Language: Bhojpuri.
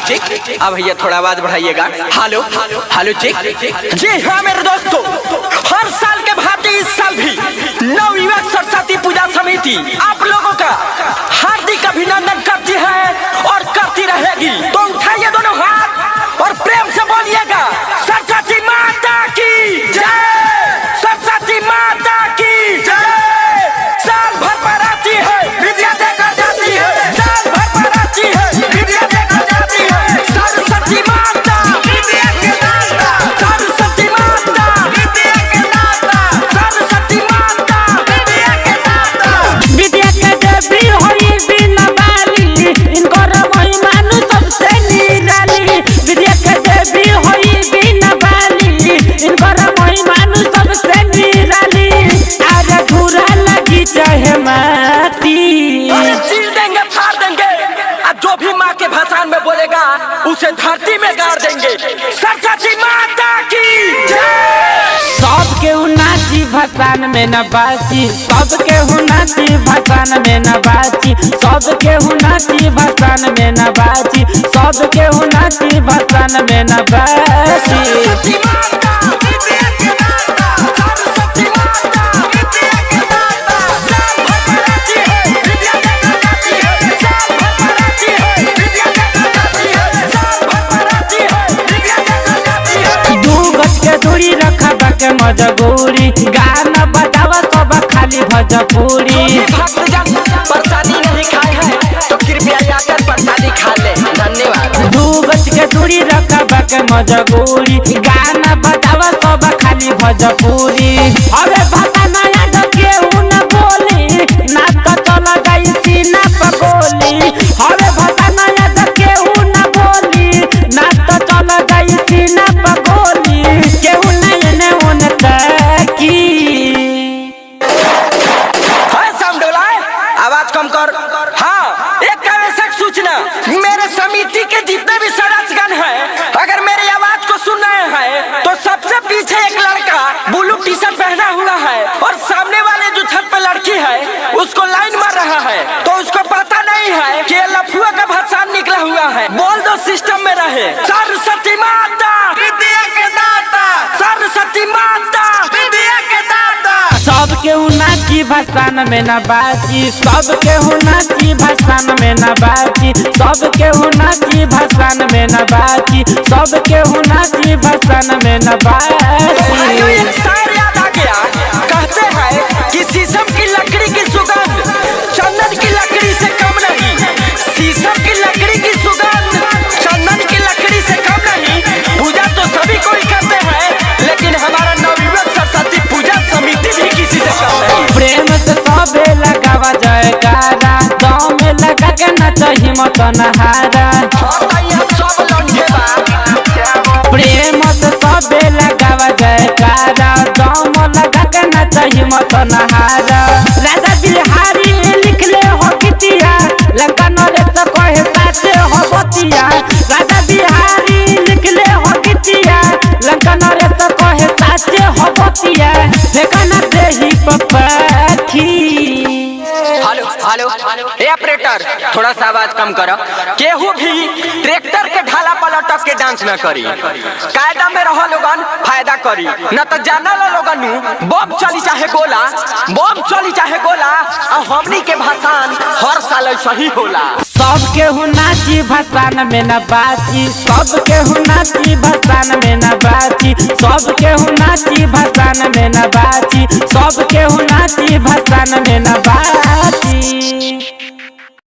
चेक। अब भैया थोड़ा आवाज बढ़ाइएगा। Hello hello check. जी हाँ मेरे दोस्तों, हर साल के भांति इस साल भी नवयुवक सरस्वती पूजा समिति आप लोगों का हार्दिक अभिनंदन करती है और करती रहेगी। तो उठाइए दोनों हाथ और प्रेम से बोलिएगा सरस्वती माता की जय, सरस्वती माता की जय। साल भर पर आती है विद्या देकर जाती है, साल भर पर आती है विद्या देकर जाती है। सरस्वती माता विद्या के दाता, सरस्वती माता विद्या के दाता, सरस्वती माता विद्या के दाता। विद्या के देवी होई बिना बाली, इनको महिमा सबसे निराली। विद्या के देवी होई बिना बाली, इनको महिमा सबसे निराली। अरे धुरा लगी चाहे माटी, चीर देंगे फाड़ देंगे, अब जो भी माँ के भाषण में बोलेगा उसे धरती में गाड़ देंगे। सरस्वती माता की जय। सबके नाची भसान में न बाची, सबके नाची भसान में न बाची, सबके नाची भसान में न बाची, सबके नाची भसान में न बाची। सरस्वती माता विद्या के दाता, सरस्वती माता विद्या के दाता। साल भर पर आती है विद्या देकर जाती है, साल भर पर आती है विद्या देकर जाती है, साल भर पर आती है विद्या देकर जाती है। दू गज के दूरी रखबा के मजबूरी, गाना बजावा सब खाली भोजपुरी। भक्तजन प्रसादी नहीं खाए हैं तो कृपया आकर प्रसादी खा ले। धन्यवाद। दू गज के दूरी रखबा के मजबूरी, गाना बजावा सब खाली भोजपुरी। अबे भाषा नया जो केहू न बोली, ना तो चल गई सीना पर गोली। अबे भाषा नया जो केहू न बोली, ना तो चल गई सीना पर गोली। केहू नहीं ने उन तकी आवाज कम कर। हाँ, एक आवश्यक सूचना, मेरे समिति के जितने भी सदस्यगण हैं, अगर मेरी आवाज को सुन रहे हैं तो सबसे पीछे एक लड़का ब्लू टी शर्ट पहना हुआ है और सामने वाले जो छत पे लड़की है उसको लाइन मार रहा है, तो उसको पता नहीं है कि ये लफुआ का भाषण निकला हुआ है। बोल दो सिस्टम में रहे। सरस्वती माता विद्या के दाता, सरस्वती माता विद्या के दाता। सबके नाची भसान में न बाची, सबके नाची भसान में न बाची, सबके नाची भसान में न बाची, सबके नाची भसान में न बाची। एक शायर याद आ गया, कहते हैं कि शीशम की लकड़ी की सुगंध चंदन की लकड़ी से कम नहीं, शीशम की लकड़ी की सुगंध चंदन की लकड़ी से कम नहीं। पूजा तो सभी कोई करते हैं, लेकिन हमारा नवयुवक सरस्वती पूजा समिति भी किसी से कम नहीं। प्रेम से सबे लगावा जयकारा, गाँव में लगा के नाच हिम्मत नहारा। सब लौंडे बा। प्रेम से सबे लगावा जयकारा, गाँव में लगा के नाच हिम्मत नहारा। राजा बिहारी लिखले हो गीतिया, लंका नरेश कहे साचे हो बतिया। राजा बिहारी लिखले हो गीतिया, लंका नरेश कहे साचे हो बतिया। देखना देही पपाथी। हेलो ए ऑपरेटर, थोड़ा सा आवाज कम करो। केहू भी ट्रैक्टर के ढाला पलटक के डांस न करी, कायदा में रहो लोगन, फायदा करी। न तो जाना लो लोगन बम चली चाहे गोला, बम चली चाहे गोला, और हमनी के भाषण हर साल सही होला। सबके नाची भसान में न बाची, सबके नाची भसान में न बाची, सबके नाची भसान में न बाची, सबके नाची भसान में न बाची।